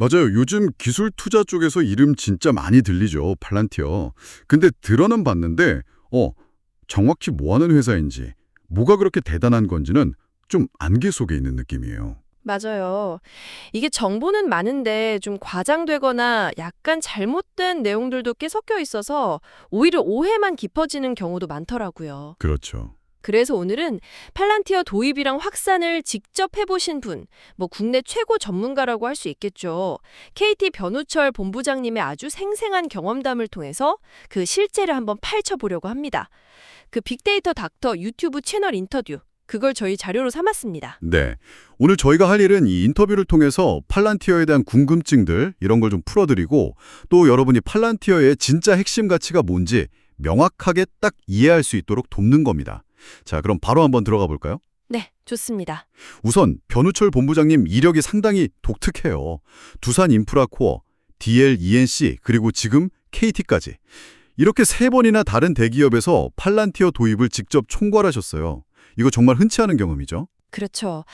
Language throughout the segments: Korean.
맞아요. 요즘 기술 투자 쪽에서 이름 진짜 많이 들리죠. 팔란티어. 근데 들어는 봤는데 정확히 뭐 하는 회사인지, 뭐가 그렇게 대단한 건지는 좀 안개 속에 있는 느낌이에요. 맞아요. 이게 정보는 많은데 좀 과장되거나 약간 잘못된 내용들도 꽤 섞여 있어서 오히려 오해만 깊어지는 경우도 많더라고요. 그렇죠. 그래서 오늘은 팔란티어 도입이랑 확산을 직접 해보신 분, 뭐 국내 최고 전문가라고 할 수 있겠죠. KT 변우철 본부장님의 아주 생생한 경험담을 통해서 그 실제를 한번 파헤쳐보려고 합니다. 그 빅데이터 닥터 유튜브 채널 인터뷰, 그걸 저희 자료로 삼았습니다. 네. 오늘 저희가 할 일은 이 인터뷰를 통해서 팔란티어에 대한 궁금증들 이런 걸 좀 풀어드리고 또 여러분이 팔란티어의 진짜 핵심 가치가 뭔지 명확하게 딱 이해할 수 있도록 돕는 겁니다. 자, 그럼 바로 한번 들어가 볼까요? 네, 좋습니다. 우선 변우철 본부장님 이력이 상당히 독특해요. 두산 인프라코어, DL, ENC, 그리고 지금 KT까지. 이렇게 세 번이나 다른 대기업에서 팔란티어 도입을 직접 총괄하셨어요. 이거 정말 흔치 않은 경험이죠? 그렇죠.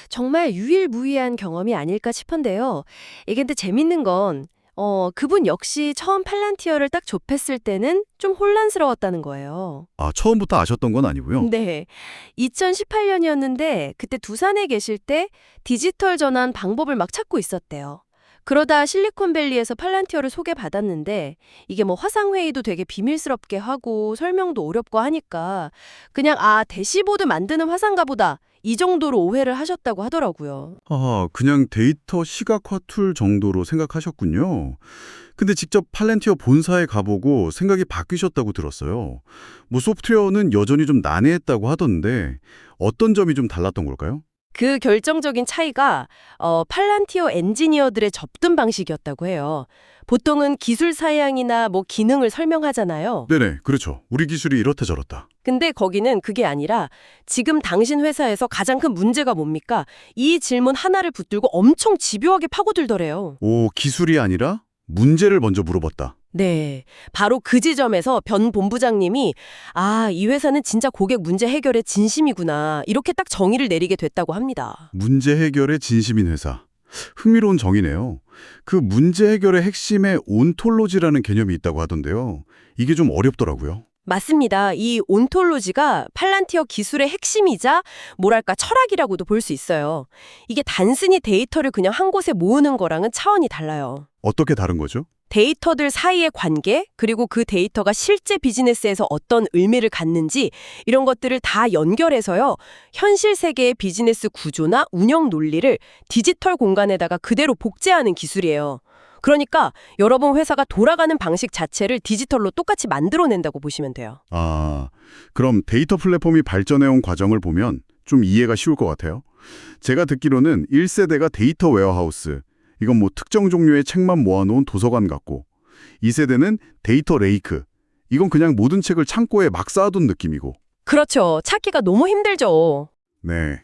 정말 유일무이한 경험이 아닐까 싶은데요. 이게 근데 재밌는 건 그분 역시 처음 팔란티어를 딱 접했을 때는 좀 혼란스러웠다는 거예요. 아, 처음부터 아셨던 건 아니고요. 네. 2018년이었는데 그때 두산에 계실 때 디지털 전환 방법을 막 찾고 있었대요. 그러다 실리콘밸리에서 팔란티어를 소개받았는데 이게 뭐 화상회의도 되게 비밀스럽게 하고 설명도 어렵고 하니까 그냥 대시보드 만드는 화상가 보다 이 정도로 오해를 하셨다고 하더라고요. 아, 그냥 데이터 시각화 툴 정도로 생각하셨군요. 근데 직접 팔란티어 본사에 가보고 생각이 바뀌셨다고 들었어요. 뭐 소프트웨어는 여전히 좀 난해했다고 하던데 어떤 점이 좀 달랐던 걸까요? 그 결정적인 차이가 팔란티어 엔지니어들의 접근 방식이었다고 해요. 보통은 기술 사양이나 뭐 기능을 설명하잖아요. 네네, 그렇죠. 우리 기술이 이렇다 저렇다. 근데 거기는 그게 아니라 지금 당신 회사에서 가장 큰 문제가 뭡니까? 이 질문 하나를 붙들고 엄청 집요하게 파고들더래요. 오, 기술이 아니라 문제를 먼저 물어봤다. 네. 바로 그 지점에서 변 본부장님이 이 회사는 진짜 고객 문제 해결에 진심이구나. 이렇게 딱 정의를 내리게 됐다고 합니다. 문제 해결의 진심인 회사. 흥미로운 정의네요. 그 문제 해결의 핵심에 온톨로지라는 개념이 있다고 하던데요. 이게 좀 어렵더라고요. 맞습니다. 이 온톨로지가 팔란티어 기술의 핵심이자 뭐랄까 철학이라고도 볼 수 있어요. 이게 단순히 데이터를 그냥 한 곳에 모으는 거랑은 차원이 달라요. 어떻게 다른 거죠? 데이터들 사이의 관계, 그리고 그 데이터가 실제 비즈니스에서 어떤 의미를 갖는지 이런 것들을 다 연결해서요. 현실 세계의 비즈니스 구조나 운영 논리를 디지털 공간에다가 그대로 복제하는 기술이에요. 그러니까 여러분 회사가 돌아가는 방식 자체를 디지털로 똑같이 만들어낸다고 보시면 돼요. 아, 그럼 데이터 플랫폼이 발전해온 과정을 보면 좀 이해가 쉬울 것 같아요. 제가 듣기로는 1세대가 데이터 웨어하우스, 이건 뭐 특정 종류의 책만 모아놓은 도서관 같고 2세대는 데이터 레이크, 이건 그냥 모든 책을 창고에 막 쌓아둔 느낌이고 그렇죠. 찾기가 너무 힘들죠. 네.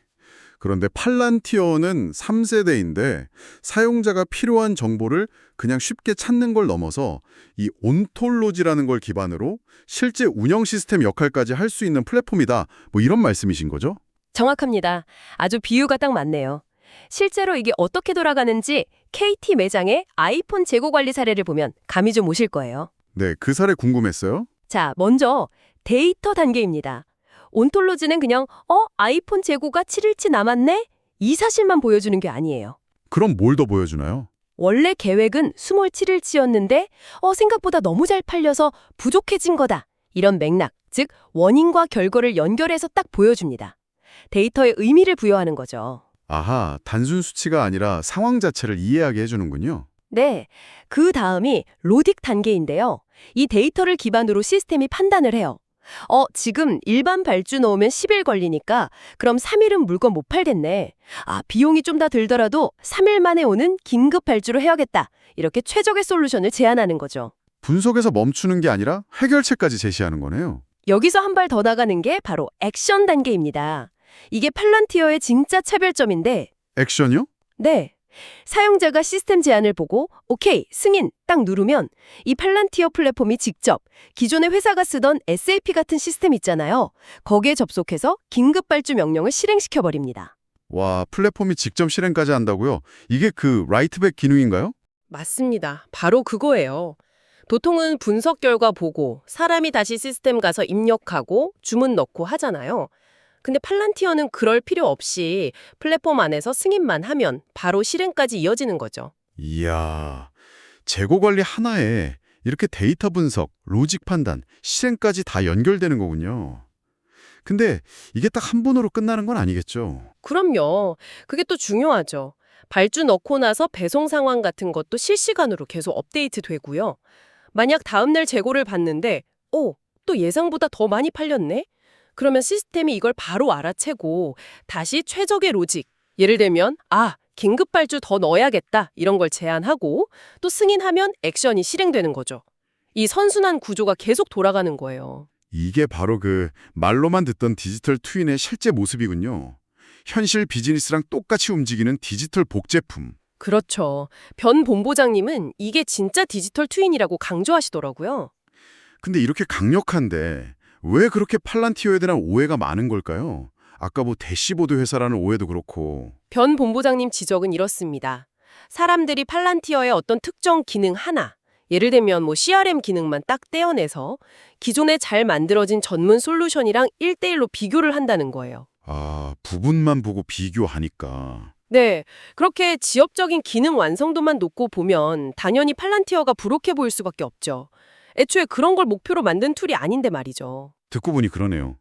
그런데 팔란티어는 3세대인데 사용자가 필요한 정보를 그냥 쉽게 찾는 걸 넘어서 이 온톨로지라는 걸 기반으로 실제 운영 시스템 역할까지 할 수 있는 플랫폼이다. 뭐 이런 말씀이신 거죠? 정확합니다. 아주 비유가 딱 맞네요. 실제로 이게 어떻게 돌아가는지 KT 매장의 아이폰 재고 관리 사례를 보면 감이 좀 오실 거예요. 네, 그 사례 궁금했어요. 자, 먼저 데이터 단계입니다. 온톨로지는 그냥 아이폰 재고가 7일치 남았네? 이 사실만 보여주는 게 아니에요. 그럼 뭘 더 보여주나요? 원래 계획은 스몰 7일치였는데 생각보다 너무 잘 팔려서 부족해진 거다. 이런 맥락, 즉 원인과 결과를 연결해서 딱 보여줍니다. 데이터에 의미를 부여하는 거죠. 아하, 단순 수치가 아니라 상황 자체를 이해하게 해주는군요. 네, 그 다음이 로딕 단계인데요. 이 데이터를 기반으로 시스템이 판단을 해요. 지금 일반 발주 넣으면 10일 걸리니까 그럼 3일은 물건 못 팔겠네. 비용이 좀 더 들더라도 3일 만에 오는 긴급 발주로 해야겠다. 이렇게 최적의 솔루션을 제안하는 거죠. 분석에서 멈추는 게 아니라 해결책까지 제시하는 거네요. 여기서 한 발 더 나가는 게 바로 액션 단계입니다. 이게 팔란티어의 진짜 차별점인데 액션이요? 네. 사용자가 시스템 제안을 보고 오케이, 승인 딱 누르면 이 팔란티어 플랫폼이 직접 기존의 회사가 쓰던 SAP 같은 시스템 있잖아요. 거기에 접속해서 긴급 발주 명령을 실행시켜버립니다. 와, 플랫폼이 직접 실행까지 한다고요? 이게 그 라이트백 기능인가요? 맞습니다. 바로 그거예요. 도통은 분석 결과 보고 사람이 다시 시스템 가서 입력하고 주문 넣고 하잖아요. 근데 팔란티어는 그럴 필요 없이 플랫폼 안에서 승인만 하면 바로 실행까지 이어지는 거죠. 이야, 재고 관리 하나에 이렇게 데이터 분석, 로직 판단, 실행까지 다 연결되는 거군요. 근데 이게 딱 한 번으로 끝나는 건 아니겠죠? 그럼요. 그게 또 중요하죠. 발주 넣고 나서 배송 상황 같은 것도 실시간으로 계속 업데이트 되고요. 만약 다음날 재고를 봤는데, 또 예상보다 더 많이 팔렸네? 그러면 시스템이 이걸 바로 알아채고 다시 최적의 로직, 예를 들면 긴급 발주 더 넣어야겠다 이런 걸 제안하고 또 승인하면 액션이 실행되는 거죠. 이 선순환 구조가 계속 돌아가는 거예요. 이게 바로 그 말로만 듣던 디지털 트윈의 실제 모습이군요. 현실 비즈니스랑 똑같이 움직이는 디지털 복제품. 그렇죠. 변 본부장님은 이게 진짜 디지털 트윈이라고 강조하시더라고요. 근데 이렇게 강력한데 왜 그렇게 팔란티어에 대한 오해가 많은 걸까요? 아까 뭐 대시보드 회사라는 오해도 그렇고. 변 본부장님 지적은 이렇습니다. 사람들이 팔란티어의 어떤 특정 기능 하나, 예를 들면 CRM 기능만 딱 떼어내서 기존에 잘 만들어진 전문 솔루션이랑 1대1로 비교를 한다는 거예요. 부분만 보고 비교하니까. 네, 그렇게 지엽적인 기능 완성도만 놓고 보면 당연히 팔란티어가 부록해 보일 수밖에 없죠. 애초에 그런 걸 목표로 만든 툴이 아닌데 말이죠. 듣고 보니 그러네요.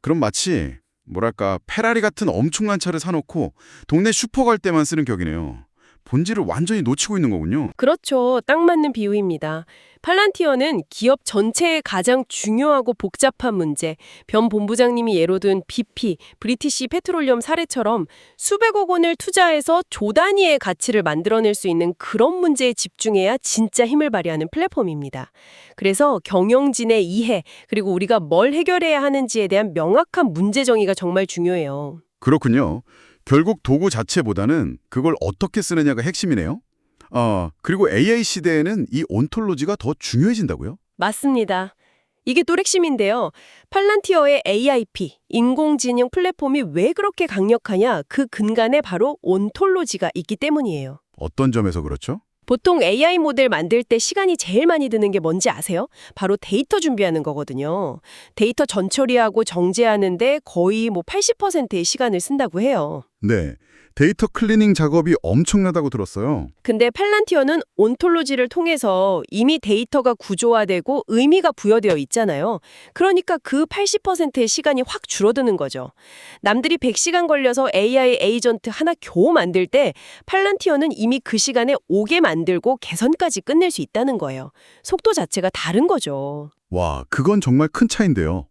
그럼 마치 뭐랄까 페라리 같은 엄청난 차를 사놓고 동네 슈퍼 갈 때만 쓰는 격이네요. 본질을 완전히 놓치고 있는 거군요. 그렇죠. 딱 맞는 비유입니다. 팔란티어는 기업 전체의 가장 중요하고 복잡한 문제, 변 본부장님이 예로 든 BP, 브리티시 페트롤리엄 사례처럼 수백억 원을 투자해서 조 단위의 가치를 만들어낼 수 있는 그런 문제에 집중해야 진짜 힘을 발휘하는 플랫폼입니다. 그래서 경영진의 이해, 그리고 우리가 뭘 해결해야 하는지에 대한 명확한 문제 정의가 정말 중요해요. 그렇군요. 결국 도구 자체보다는 그걸 어떻게 쓰느냐가 핵심이네요. 그리고 AI 시대에는 이 온톨로지가 더 중요해진다고요? 맞습니다. 이게 또 핵심인데요. 팔란티어의 AIP, 인공지능 플랫폼이 왜 그렇게 강력하냐, 그 근간에 바로 온톨로지가 있기 때문이에요. 어떤 점에서 그렇죠? 보통 AI 모델 만들 때 시간이 제일 많이 드는 게 뭔지 아세요? 바로 데이터 준비하는 거거든요. 데이터 전처리하고 정제하는데 거의 80%의 시간을 쓴다고 해요. 네. 데이터 클리닝 작업이 엄청나다고 들었어요. 근데 팔란티어는 온톨로지를 통해서 이미 데이터가 구조화되고 의미가 부여되어 있잖아요. 그러니까 그 80%의 시간이 확 줄어드는 거죠. 남들이 100시간 걸려서 AI 에이전트 하나 겨우 만들 때 팔란티어는 이미 그 시간에 5개 만들고 개선까지 끝낼 수 있다는 거예요. 속도 자체가 다른 거죠. 와, 그건 정말 큰 차이인데요.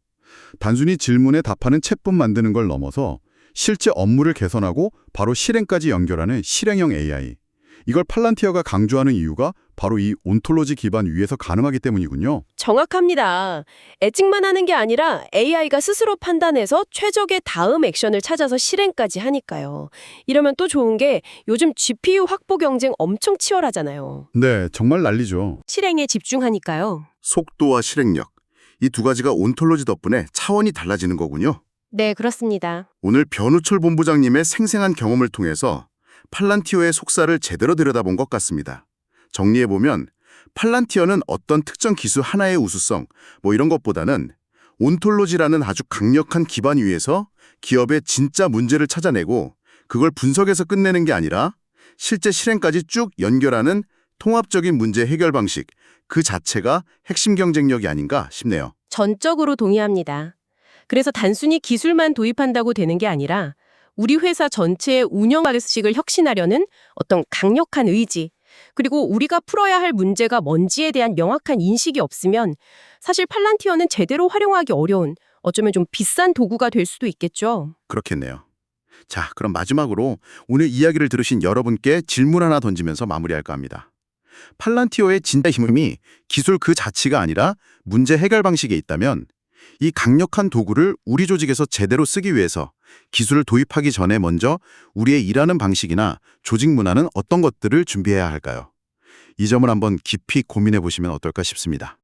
단순히 질문에 답하는 챗봇 만드는 걸 넘어서 실제 업무를 개선하고 바로 실행까지 연결하는 실행형 AI. 이걸 팔란티어가 강조하는 이유가 바로 이 온톨로지 기반 위에서 가능하기 때문이군요. 정확합니다. 예측만 하는 게 아니라 AI가 스스로 판단해서 최적의 다음 액션을 찾아서 실행까지 하니까요. 이러면 또 좋은 게 요즘 GPU 확보 경쟁 엄청 치열하잖아요. 네, 정말 난리죠. 실행에 집중하니까요. 속도와 실행력, 이 두 가지가 온톨로지 덕분에 차원이 달라지는 거군요. 네, 그렇습니다. 오늘 변우철 본부장님의 생생한 경험을 통해서 팔란티어의 속사를 제대로 들여다본 것 같습니다. 정리해보면 팔란티어는 어떤 특정 기술 하나의 우수성, 이런 것보다는 온톨로지라는 아주 강력한 기반 위에서 기업의 진짜 문제를 찾아내고 그걸 분석해서 끝내는 게 아니라 실제 실행까지 쭉 연결하는 통합적인 문제 해결 방식, 그 자체가 핵심 경쟁력이 아닌가 싶네요. 전적으로 동의합니다. 그래서 단순히 기술만 도입한다고 되는 게 아니라 우리 회사 전체의 운영 방식을 혁신하려는 어떤 강력한 의지, 그리고 우리가 풀어야 할 문제가 뭔지에 대한 명확한 인식이 없으면 사실 팔란티어는 제대로 활용하기 어려운, 어쩌면 좀 비싼 도구가 될 수도 있겠죠. 그렇겠네요. 자, 그럼 마지막으로 오늘 이야기를 들으신 여러분께 질문 하나 던지면서 마무리할까 합니다. 팔란티어의 진짜 힘이 기술 그 자체가 아니라 문제 해결 방식에 있다면 이 강력한 도구를 우리 조직에서 제대로 쓰기 위해서 기술을 도입하기 전에 먼저 우리의 일하는 방식이나 조직 문화는 어떤 것들을 준비해야 할까요? 이 점을 한번 깊이 고민해 보시면 어떨까 싶습니다.